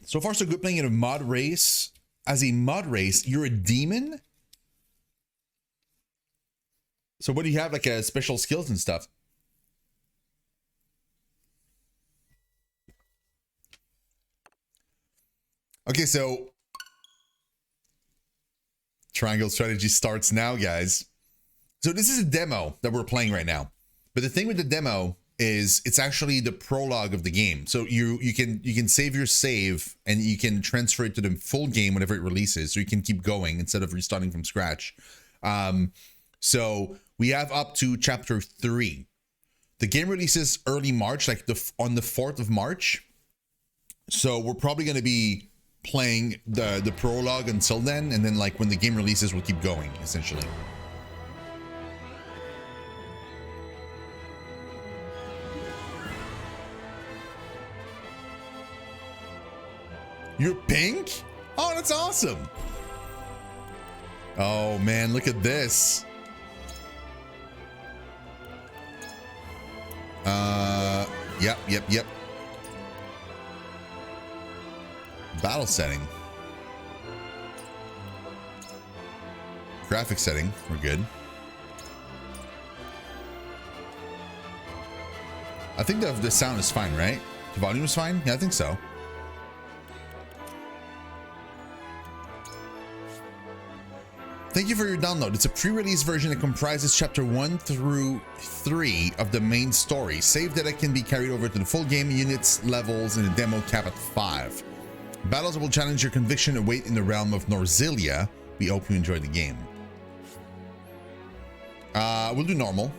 So far, so good playing in a mod race. As a mod race, you're a demon? So what do you have, like special skills and stuff? Okay, so triangle strategy starts now, guys. So this is a demo that we're playing right now. But the thing with the demo is it's actually the prologue of the game. So you can save your save and you can transfer it to the full game whenever it releases. So you can keep going instead of restarting from scratch. So we have up to chapter 3. The game releases early March, like on the 4th of March. So we're probably going to be playing the prologue until then, and then like when the game releases we'll keep going essentially. You're pink? Oh, that's awesome. Oh man, look at this. Yep. Battle setting. Graphic setting, we're good. I think the sound is fine, right? The volume is fine? Yeah, I think so. Thank you for your download. It's a pre-release version that comprises chapter 1 through 3 of the main story. Save data can be carried over to the full game. Units, levels, and the demo cap at 5. Battles that will challenge your conviction await in the realm of Norzelia. We hope you enjoy the game. We'll do normal.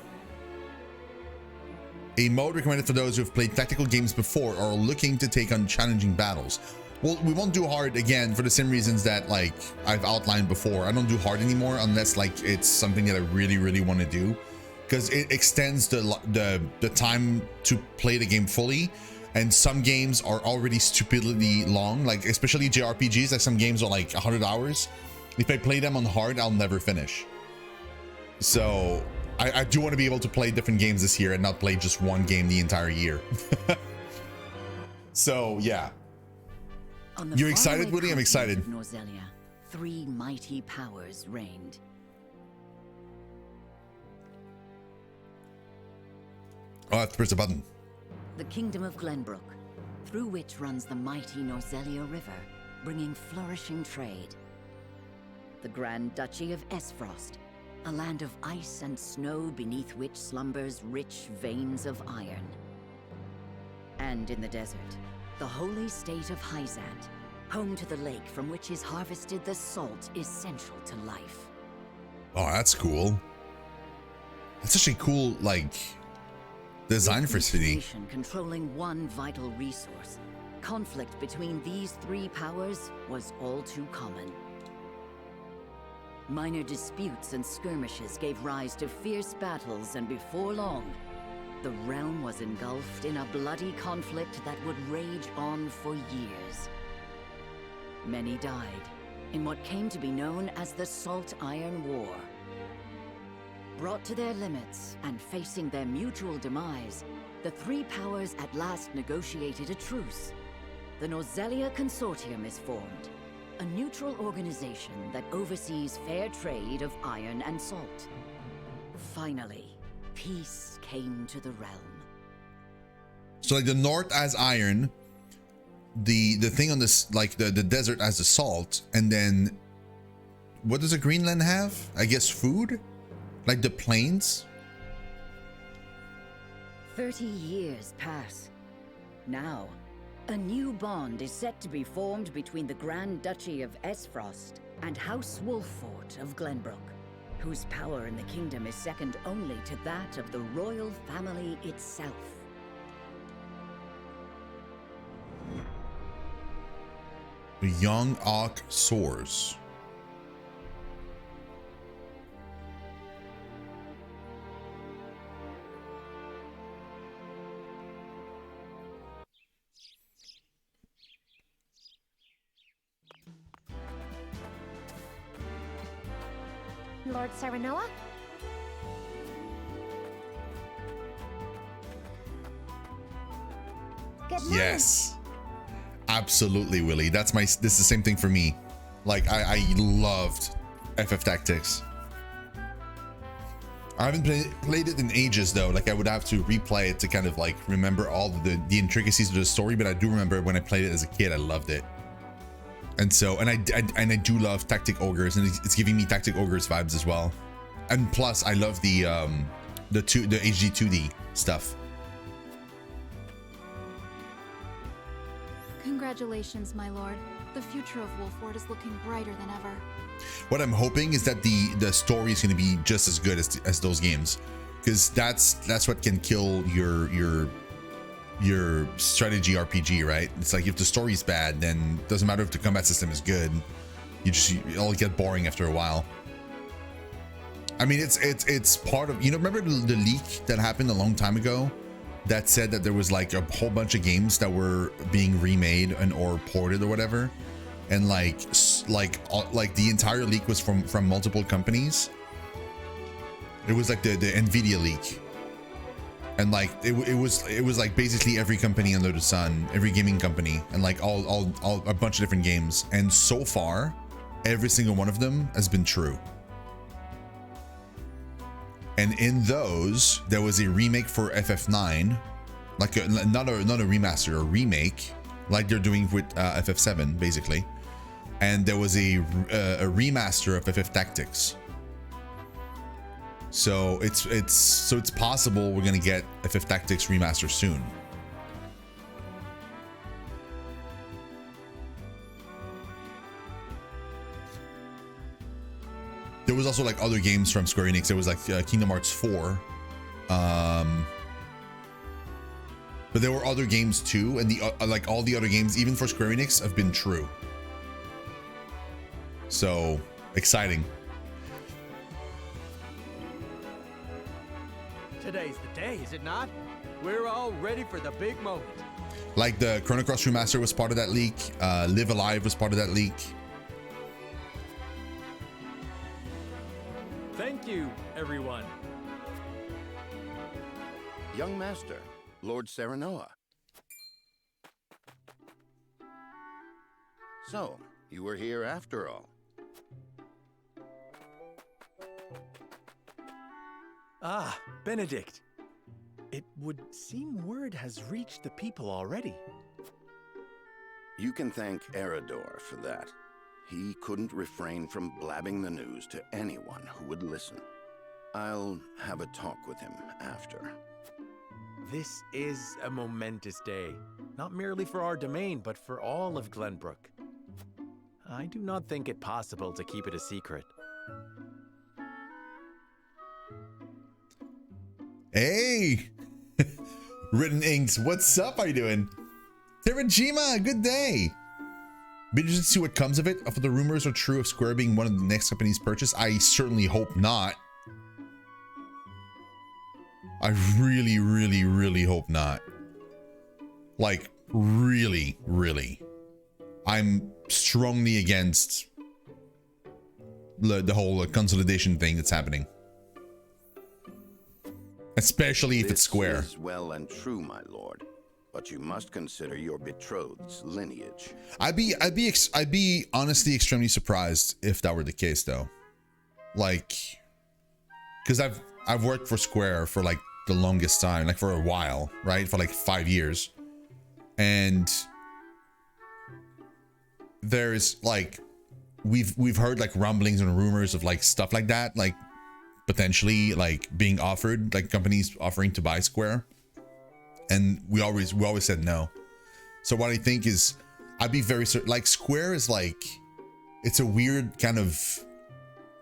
A mode recommended for those who have played tactical games before or are looking to take on challenging battles. Well, we won't do hard again for the same reasons that like I've outlined before. I don't do hard anymore unless like it's something that I really want to do, because it extends the time to play the game fully. And some games are already stupidly long, like especially JRPGs. Like some games are like 100 hours. If I play them on hard, I'll never finish. So I do want to be able to play different games this year and not play just one game the entire year. So yeah. You excited, Woody? I'm excited. Norzelia, 3 mighty powers reigned. Oh, I have to press a button. The kingdom of Glenbrook, through which runs the mighty Norzelia River, bringing flourishing trade. The Grand Duchy of Esfrost, a land of ice and snow beneath which slumbers rich veins of iron. And in the desert, the holy state of Hyzant, home to the lake from which is harvested the salt essential to life. Oh, that's cool. That's such a cool, like, design for city. Nation controlling one vital resource, conflict between these 3 powers was all too common. Minor disputes and skirmishes gave rise to fierce battles, and before long, the realm was engulfed in a bloody conflict that would rage on for years. Many died in what came to be known as the Salt Iron War. Brought to their limits and facing their mutual demise, the 3 powers at last negotiated a truce. The Norzelia Consortium is formed, a neutral organization that oversees fair trade of iron and salt. Finally, peace came to the realm. So like the north as iron, the thing on this, like the desert as the salt, and then what does a Greenland have? I guess food? Like the plains? 30 years pass. Now, a new bond is set to be formed between the Grand Duchy of Esfrost and House Wolffort of Glenbrook, whose power in the kingdom is second only to that of the royal family itself. The young Ock soars. Lord Serenoa? Good morning. Yes. Absolutely, Willie. This is the same thing for me. Like I loved FF Tactics. I haven't played it in ages though. Like I would have to replay it to kind of like remember all the intricacies of the story, but I do remember when I played it as a kid, I loved it. And so, and I do love Tactic Ogres, and it's giving me Tactic Ogres vibes as well. And plus, I love the HD 2D stuff. Congratulations, my lord. The future of Wolfward is looking brighter than ever. What I'm hoping is that the story is going to be just as good as those games, because that's what can kill your strategy RPG, right? It's like if the story's bad, then it doesn't matter if the combat system is good. It'll get boring after a while. I mean, it's part of, remember the leak that happened a long time ago that said that there was like a whole bunch of games that were being remade and or ported or whatever, and like the entire leak was from multiple companies. It was like the Nvidia leak, and like it was like basically every company under the sun, every gaming company, and like all a bunch of different games. And so far, every single one of them has been true. And in those, there was a remake for FF9, like not a remaster, a remake, like they're doing with FF7, basically. And there was a remaster of FF Tactics. So it's possible we're gonna get FF Tactics remaster soon. There was also like other games from Square Enix. There was like Kingdom Hearts 4. But there were other games too, and like all the other games, even for Square Enix, have been true. So exciting. Today's the day, is it not? We're all ready for the big moment. Like the Chrono Cross remaster was part of that leak. Live Alive was part of that leak. Thank you, everyone. Young Master, Lord Serenoa. So, you were here after all. Ah, Benedict. It would seem word has reached the people already. You can thank Eridor for that. He couldn't refrain from blabbing the news to anyone who would listen. I'll have a talk with him after. This is a momentous day, not merely for our domain, but for all of Glenbrook. I do not think it possible to keep it a secret. Hey! Written Inks, what's up? How you doing? Terajima, good day! Be interested to see what comes of it. If the rumors are true of Square being one of the next companies purchased, I certainly hope not. I really, really, really hope not. Like, really, really. I'm strongly against the whole consolidation thing that's happening. Especially if it's Square. This is well and true, my lord. But you must consider your betrothed's lineage. I'd be honestly extremely surprised if that were the case, though. Like, because I've worked for Square for like the longest time, like for a while, right? For like 5 years, and there's like we've heard like rumblings and rumors of like stuff like that, like potentially like being offered, like companies offering to buy Square. And we always said no. So what I think is, I'd be very certain, like Square is like, it's a weird kind of,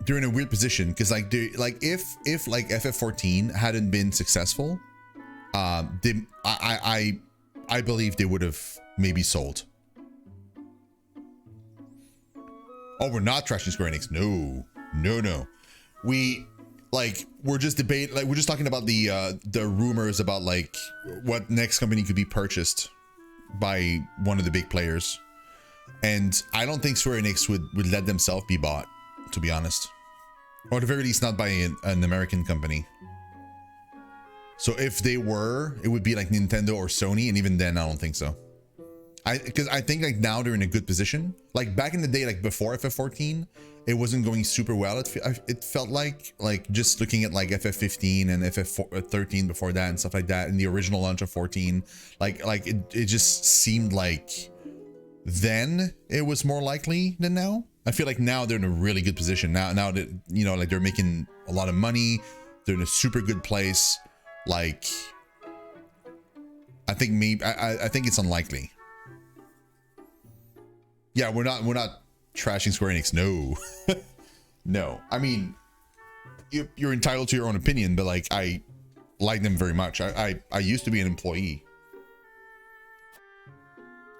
they're in a weird position because like if like FF14 hadn't been successful, I believe they would have maybe sold. Oh, we're not trashing Square Enix. No. We're just talking about the rumors about like what next company could be purchased by one of the big players, and I don't think Square Enix would let themselves be bought, to be honest, or at the very least not by an American company. So if they were, it would be like Nintendo or Sony, and even then I don't think so. Because I think like now they're in a good position. Like back in the day, like before FF14, it wasn't going super well. It felt like just looking at like FF15 and FF13 before that and stuff like that, and the original launch of 14, like it just seemed like then it was more likely than now. I feel like now they're in a really good position. Now that, you know, like they're making a lot of money, they're in a super good place. Like I think I think it's unlikely. Yeah, we're not trashing Square Enix. No. No. I mean, you're entitled to your own opinion, but like I like them very much. I used to be an employee.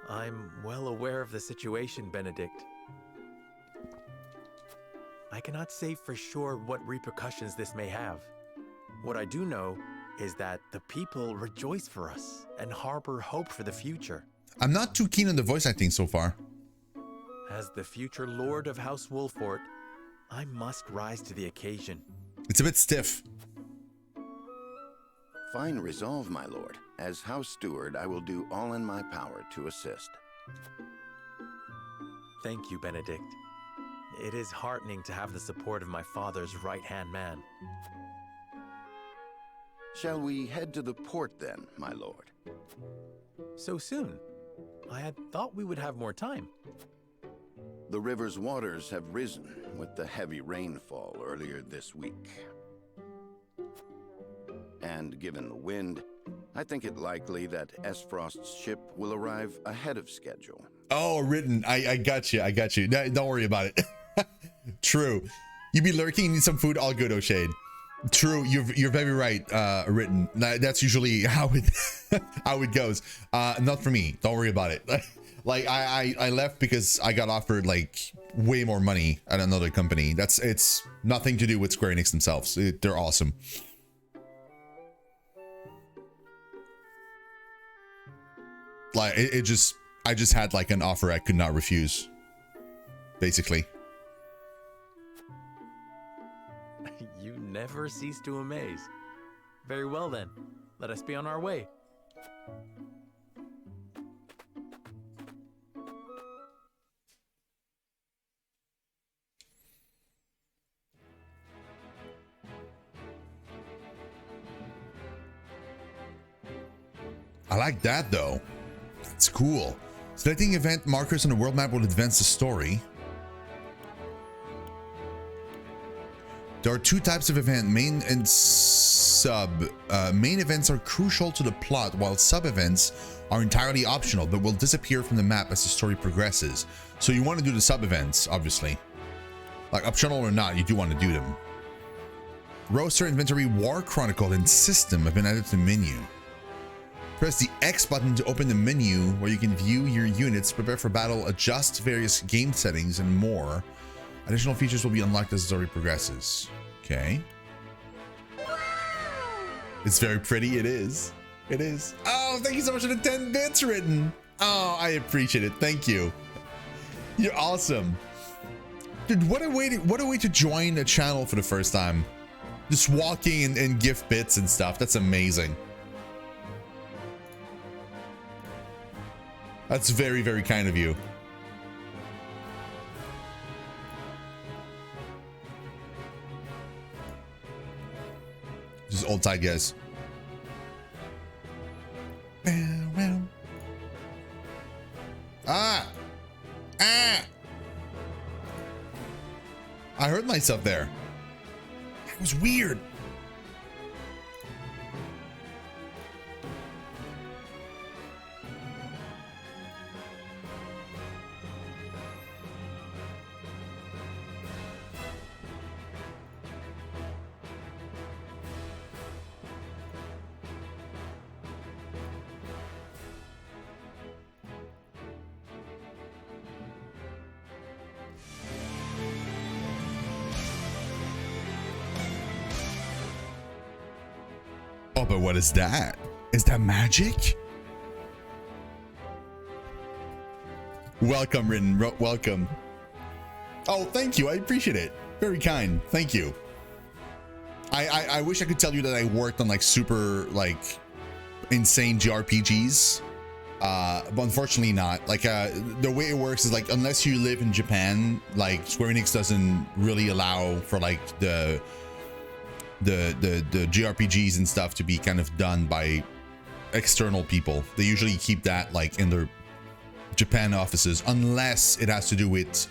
I'm well aware of the situation, Benedict. I cannot say for sure what repercussions this may have. What I do know is that the people rejoice for us and harbor hope for the future. I'm not too keen on the voice acting so far. As the future Lord of House Wolfort, I must rise to the occasion. It's a bit stiff. Fine resolve, my lord. As House Steward, I will do all in my power to assist. Thank you, Benedict. It is heartening to have the support of my father's right-hand man. Shall we head to the port then, my lord? So soon? I had thought we would have more time. The river's waters have risen with the heavy rainfall earlier this week. And given the wind, I think it likely that Esfrost's ship will arrive ahead of schedule. Oh, written. I got you. I got you. No, don't worry about it. True. You be lurking, need some food, all good, O'Shade. True, you're very right, written. That's usually how it goes. Not for me. Don't worry about it. Like I left because I got offered like way more money at another company. It's nothing to do with Square Enix themselves. They're awesome. Like I just had like an offer I could not refuse, basically. You never cease to amaze. Very well then, let us be on our way. I like that though. It's cool. Selecting event markers on the world map will advance the story. There are two types of event, main and sub. Main events are crucial to the plot, while sub events are entirely optional, but will disappear from the map as the story progresses. So you want to do the sub events, obviously. Like optional or not, you do want to do them. Roster, Inventory, War Chronicle, and System have been added to the menu. Press the X button to open the menu where you can view your units, prepare for battle, adjust various game settings, and more. Additional features will be unlocked as the story progresses. Okay. It's very pretty. It is. It is. Oh, thank you so much for the 10 bits written. Oh, I appreciate it. Thank you. You're awesome. Dude, what a way to join a channel for the first time. Just walking and gift bits and stuff. That's amazing. That's very, very kind of you. Just old tight guys. Ah! Ah! I hurt myself there. That was weird. Oh, but what is that? Is that magic? Welcome, Rin. Welcome. Oh, thank you. I appreciate it. Very kind. Thank you. I wish I could tell you that I worked on like super like insane JRPGs But unfortunately not. Like the way it works is like unless you live in Japan, like Square Enix doesn't really allow for like the JRPGs and stuff to be kind of done by external people. They usually keep that like in their Japan offices, unless it has to do with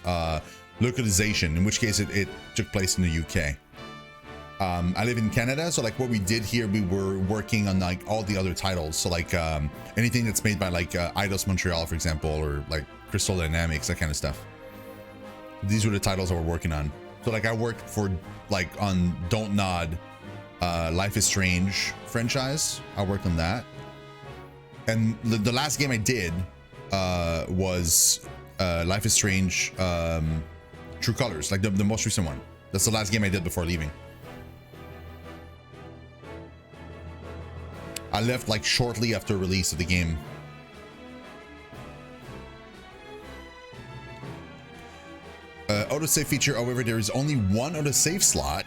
localization, in which case it took place in the UK. I live in Canada, so like what we did here, we were working on like all the other titles. So like anything that's made by like Eidos Montreal, for example, or like Crystal Dynamics, that kind of stuff. These were the titles that we're working on. So like I worked for like on Don't Nod, Life is Strange franchise. I worked on that. And the last game I did was Life is Strange True Colors, like the most recent one. That's the last game I did before leaving. I left like shortly after release of the game. Autosave feature, however, there is only one autosave slot.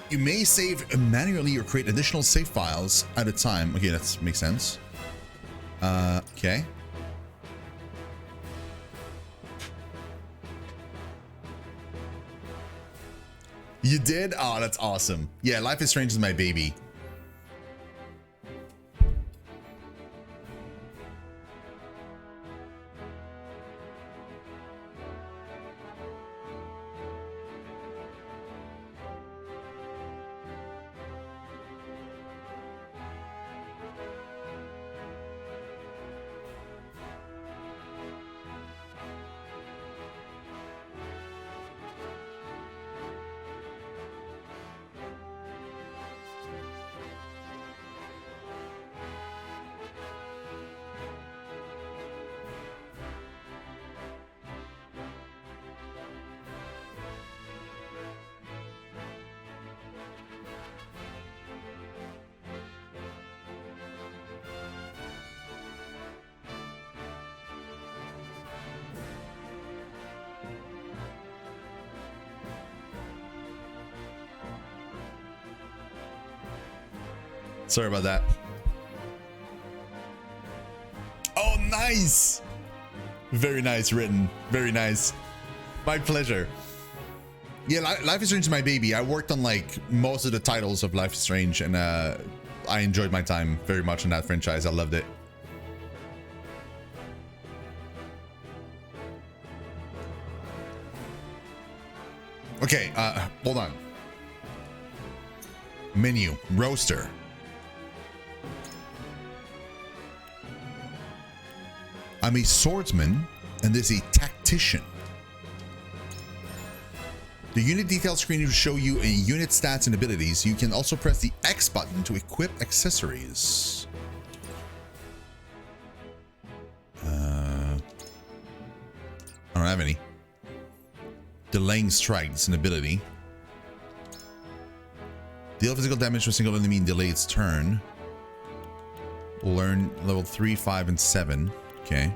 You may save manually or create additional save files at a time. Okay, that makes sense. Okay. You did? Oh, that's awesome. Yeah, Life is Strange is my baby. Sorry about that. Oh, nice. Very nice written. Very nice. My pleasure. Yeah, Life is Strange is my baby. I worked on like most of the titles of Life is Strange, and I enjoyed my time very much in that franchise. I loved it. Okay, hold on. Menu, roster. I'm a swordsman, and there's a tactician. The unit detail screen will show you a unit stats and abilities. You can also press the X button to equip accessories. I don't have any. Delaying strikes, an ability. Deal physical damage to a single enemy and delay its turn. Learn level 3, 5, and 7. Okay.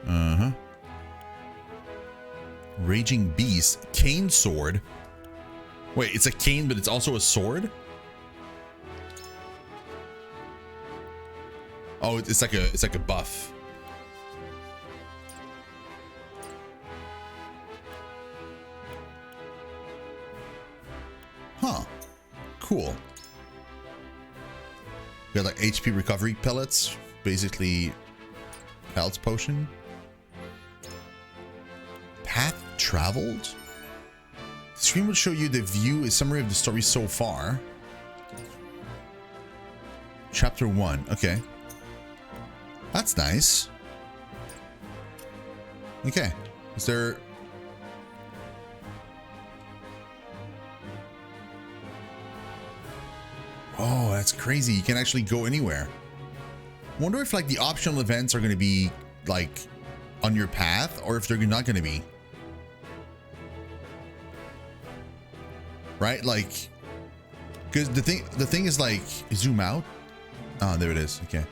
Uh-huh. Raging Beast. Cane sword. Wait, it's a cane, but it's also a sword? Oh, it's like a buff. Huh. Cool. We got like HP recovery pellets. Basically, health potion. Path traveled. The screen will show you the view, a summary of the story so far. Chapter 1. Okay. That's nice. Okay. Is there... Oh, that's crazy. You can actually go anywhere. I wonder if like the optional events are going to be like on your path, or if they're not going to be. Right? Like, because the thing is like, zoom out. Oh, there it is. Okay.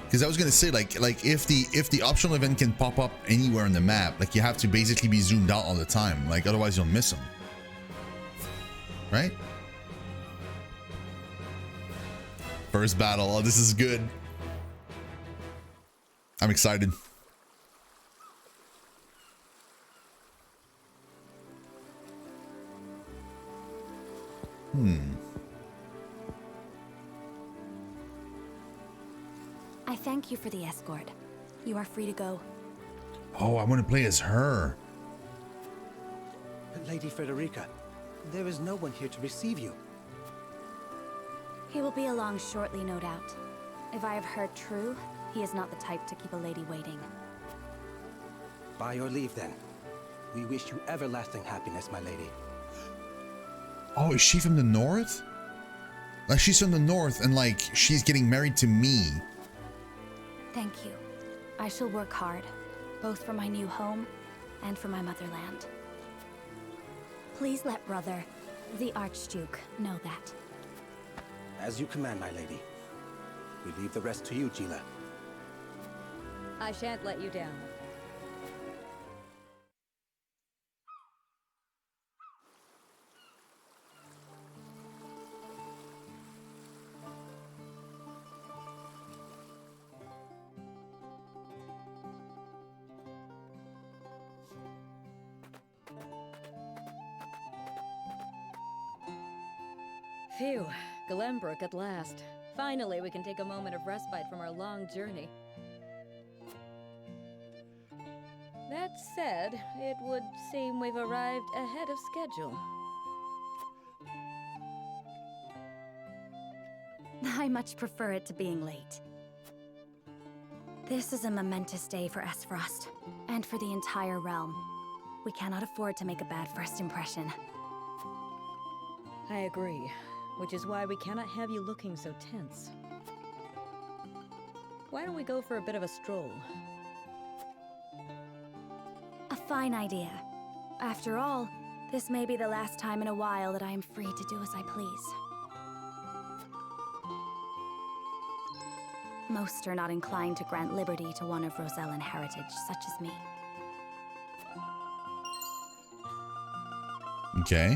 Because I was going to say like if the optional event can pop up anywhere on the map, like you have to basically be zoomed out all the time. Like otherwise you'll miss them. Right? First battle. Oh, this is good. I'm excited. I thank you for the escort. You are free to go. Oh, I want to play as her. Lady Frederica, there is no one here to receive you. He will be along shortly, no doubt. If I have heard true, he is not the type to keep a lady waiting. By your leave, then. We wish you everlasting happiness, my lady. Oh, is she from the north? Like, she's from the north and like she's getting married to me. Thank you. I shall work hard, both for my new home and for my motherland. Please let brother, the Archduke, know that. As you command, my lady. We leave the rest to you, Gila. I shan't let you down. Phew, Glenbrook at last. Finally, we can take a moment of respite from our long journey. That said, it would seem we've arrived ahead of schedule. I much prefer it to being late. This is a momentous day for Esfrost, and for the entire realm. We cannot afford to make a bad first impression. I agree, which is why we cannot have you looking so tense. Why don't we go for a bit of a stroll? A fine idea. After all, this may be the last time in a while that I am free to do as I please. Most are not inclined to grant liberty to one of Rosellan heritage, such as me. Okay.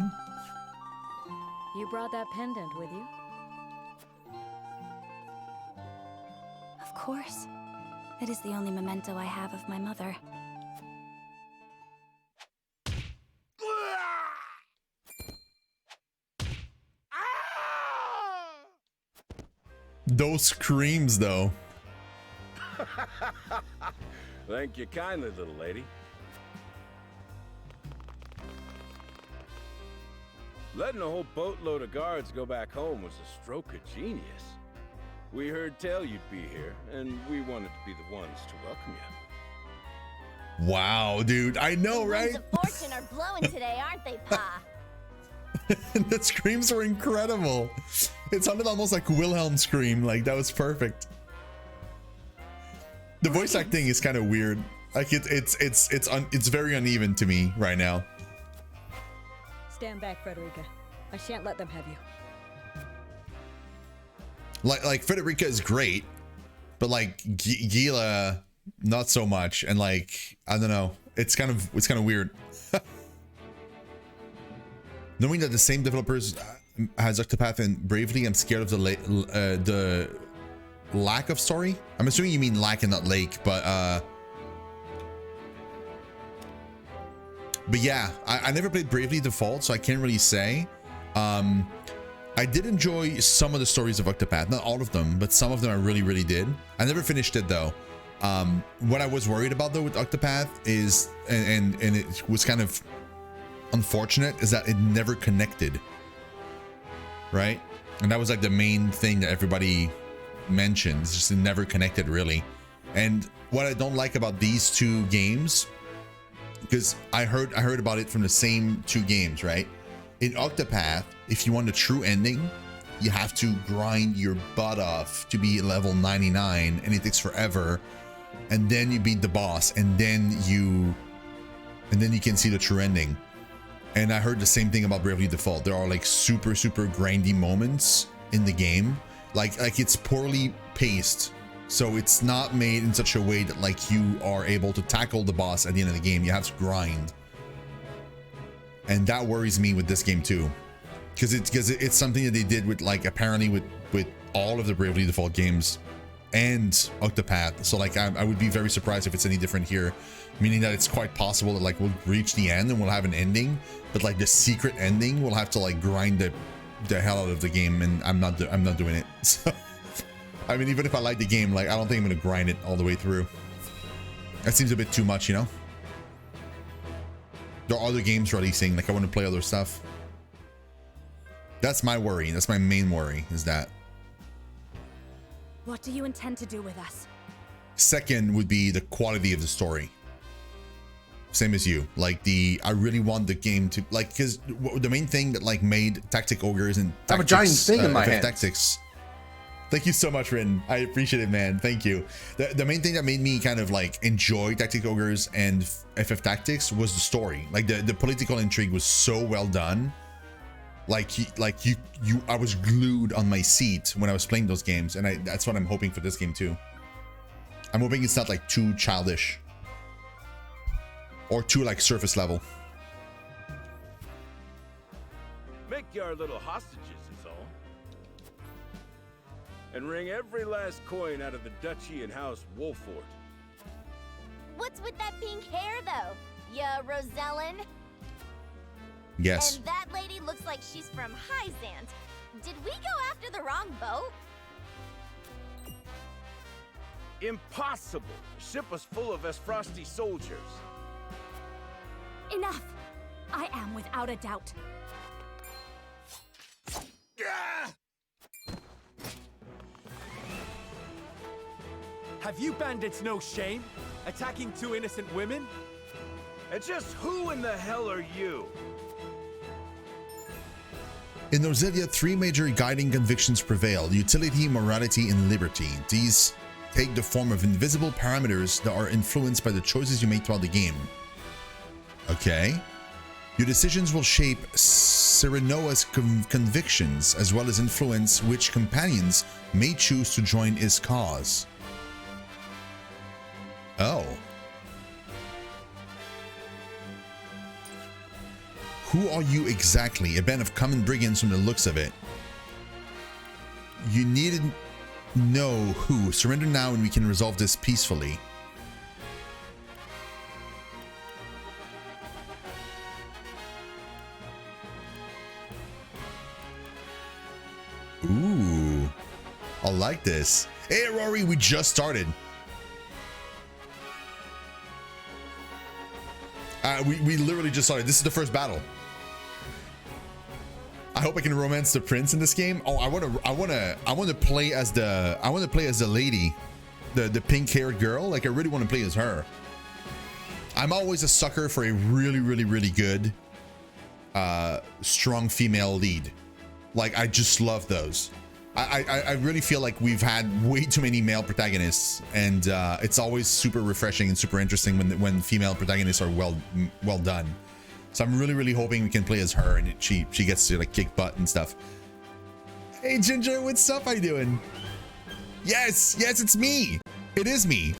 You brought that pendant with you? Of course. It is the only memento I have of my mother. Those screams, though. Thank you kindly, little lady. Letting a whole boatload of guards go back home was a stroke of genius. We heard tell you'd be here, and we wanted to be the ones to welcome you. Wow, dude. I know, right? The winds of fortune are blowing today, aren't they, Pa? The screams were incredible. It sounded almost like Wilhelm scream. Like, that was perfect. The voice acting is kind of weird. Like, it's very uneven to me right now. Stand back, Frederica. I shan't let them have you. Like Frederica is great, but like Gila, not so much. And like, I don't know. It's kind of weird. Knowing that the same developers has Octopath and Bravely, I'm scared of the lack of story. I'm assuming you mean lack and not lake, but yeah, I never played Bravely Default, so I can't really say. I did enjoy some of the stories of Octopath, not all of them, but some of them I really did. I never finished it though. What I was worried about though with Octopath is, and it was kind of unfortunate, is that it never connected, right? And that was like the main thing that everybody mentioned. It's just it never connected really. And what I don't like about these two games, because I heard about it from the same two games, right? In Octopath, if you want a true ending, you have to grind your butt off to be level 99, and it takes forever. And then you beat the boss, and then you can see the true ending. And I heard the same thing about Bravely Default. There are like super grindy moments in the game. Like it's poorly paced. So it's not made in such a way that like you are able to tackle the boss at the end of the game. You have to grind. And that worries me with this game too. Because it's something that they did with like apparently with all of the Bravely Default games. and Octopath. So like I would be very surprised if it's any different here, meaning that it's quite possible that like we'll reach the end and we'll have an ending, but like the secret ending we'll have to like grind the hell out of the game, and I'm not doing it. So I mean, even if I like the game, like I don't think I'm gonna grind it all the way through. That seems a bit too much, you know? There are other games releasing, like I want to play other stuff. That's my worry. That's my main worry, is that. What do you intend to do with us? Second would be the quality of the story. Same as you. Like I really want the game to, like, because the main thing that like made Tactic Ogres and I have a giant thing in my hand. Tactics. Thank you so much, Rin. I appreciate it, man. Thank you. The main thing that made me kind of like enjoy Tactic Ogres and FF Tactics was the story. Like the political intrigue was so well done. I was glued on my seat when I was playing those games, and that's what I'm hoping for this game too. I'm hoping it's not like too childish or too like surface level. Make your little hostages is all. And wring every last coin out of the duchy and house Wolfort. What's with that pink hair, though? Ya Rosellen? Yes. And that lady looks like she's from Hyzant. Did we go after the wrong boat? Impossible! The ship was full of Esfrosti soldiers. Enough! I am without a doubt. Have you bandits no shame? Attacking two innocent women? And just who in the hell are you? In Norzelia, three major guiding convictions prevail: utility, morality, and liberty. These take the form of invisible parameters that are influenced by the choices you make throughout the game. Okay. Your decisions will shape Serenoa's convictions, as well as influence which companions may choose to join his cause. Oh. Who are you exactly? A band of common brigands from the looks of it. You need to know who. Surrender now and we can resolve this peacefully. Ooh. I like this. Hey, Rory, we just started. We literally just started. This is the first battle. I hope I can romance the prince in this game. Oh, I want to play as the lady, the pink-haired girl. Like I really want to play as her. I'm always a sucker for a really good, strong female lead. Like I just love those. I really feel like we've had way too many male protagonists, and it's always super refreshing and super interesting when female protagonists are well done. So I'm really hoping we can play as her and she gets to like kick butt and stuff. Hey Ginger, what's up? How you doing? Yes, it's me. It is me.